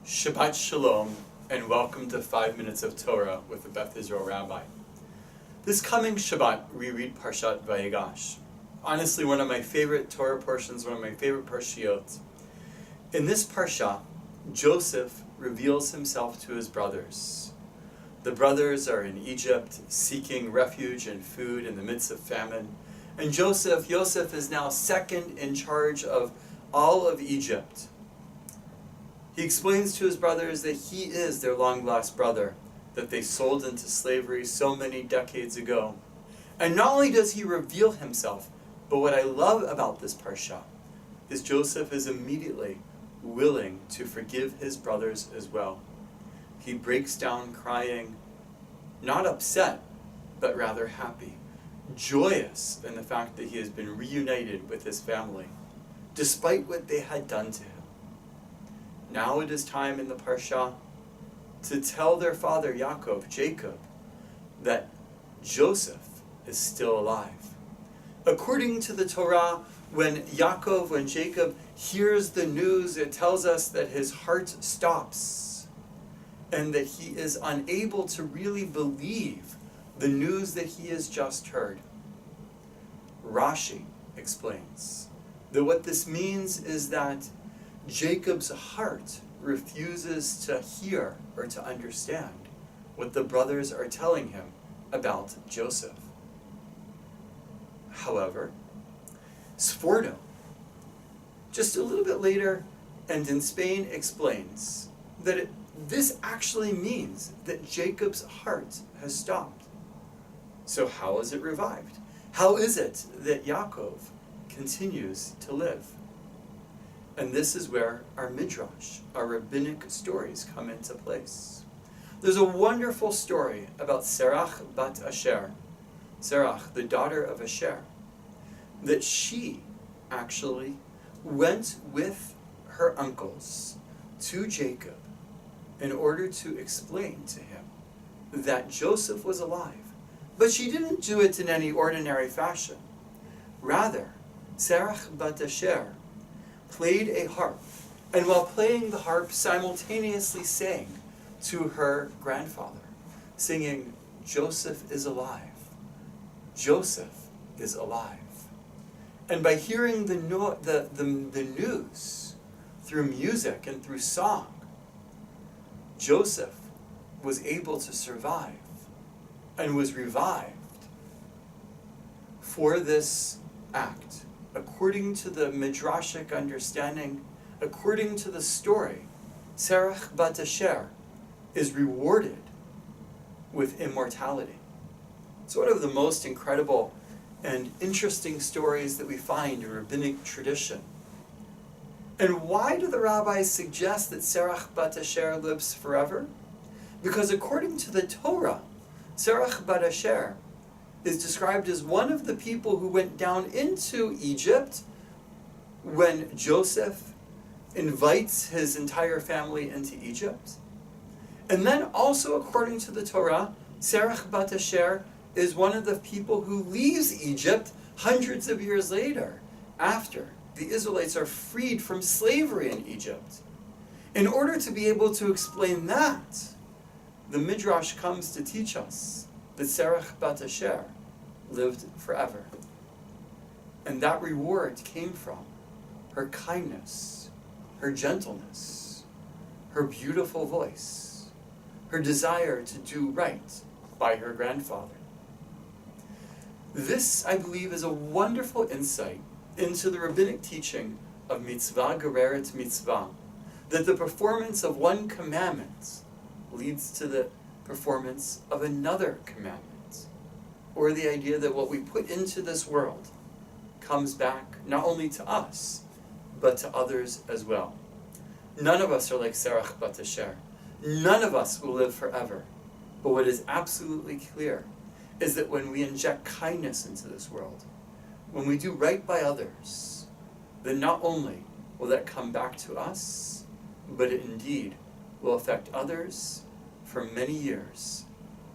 Shabbat Shalom, and welcome to 5 Minutes of Torah with the Beth Israel Rabbi. This coming Shabbat, we read Parshat Vayigash. Honestly, one of my favorite Torah portions, one of my favorite parshiot. In this parsha, Joseph reveals himself to his brothers. The brothers are in Egypt, seeking refuge and food in the midst of famine. And Joseph is now second in charge of all of Egypt. He explains to his brothers that he is their long-lost brother, that they sold into slavery so many decades ago. And not only does he reveal himself, but what I love about this parsha is Joseph is immediately willing to forgive his brothers as well. He breaks down crying, not upset, but rather happy, joyous in the fact that he has been reunited with his family, despite what they had done to him. Now it is time in the parsha to tell their father Yaakov, Jacob, that Joseph is still alive. According to the Torah, when Jacob hears the news, it tells us that his heart stops and that he is unable to really believe the news that he has just heard. Rashi explains that what this means is that Jacob's heart refuses to hear or to understand what the brothers are telling him about Joseph. However, Sforno, just a little bit later and in Spain, explains that this actually means that Jacob's heart has stopped. So how is it revived? How is it that Yaakov continues to live? And this is where our midrash, our rabbinic stories, come into place. There's a wonderful story about Serach bat Asher, Serach, the daughter of Asher, that she actually went with her uncles to Jacob in order to explain to him that Joseph was alive. But she didn't do it in any ordinary fashion. Rather, Serach bat Asher played a harp, and while playing the harp, simultaneously sang to her grandfather, singing, "Joseph is alive. Joseph is alive." And by hearing the news through music and through song, Joseph was able to survive and was revived for this act. According to the midrashic understanding, according to the story, Serach bat Asher is rewarded with immortality. It's one of the most incredible and interesting stories that we find in rabbinic tradition. And why do the rabbis suggest that Serach bat Asher lives forever? Because according to the Torah, Serach bat Asher is described as one of the people who went down into Egypt when Joseph invites his entire family into Egypt. And then also according to the Torah, Serach bat Asher is one of the people who leaves Egypt hundreds of years later, after the Israelites are freed from slavery in Egypt. In order to be able to explain that, the Midrash comes to teach us that Serach bat Asher lived forever. And that reward came from her kindness, her gentleness, her beautiful voice, her desire to do right by her grandfather. This, I believe, is a wonderful insight into the rabbinic teaching of mitzvah gereret mitzvah, that the performance of one commandment leads to the performance of another commandment. Or the idea that what we put into this world comes back not only to us, but to others as well. None of us are like Serach bat Asher. None of us will live forever. But what is absolutely clear is that when we inject kindness into this world, when we do right by others, then not only will that come back to us, but it indeed will affect others for many years,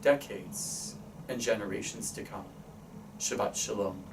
decades, and generations to come. Shabbat Shalom.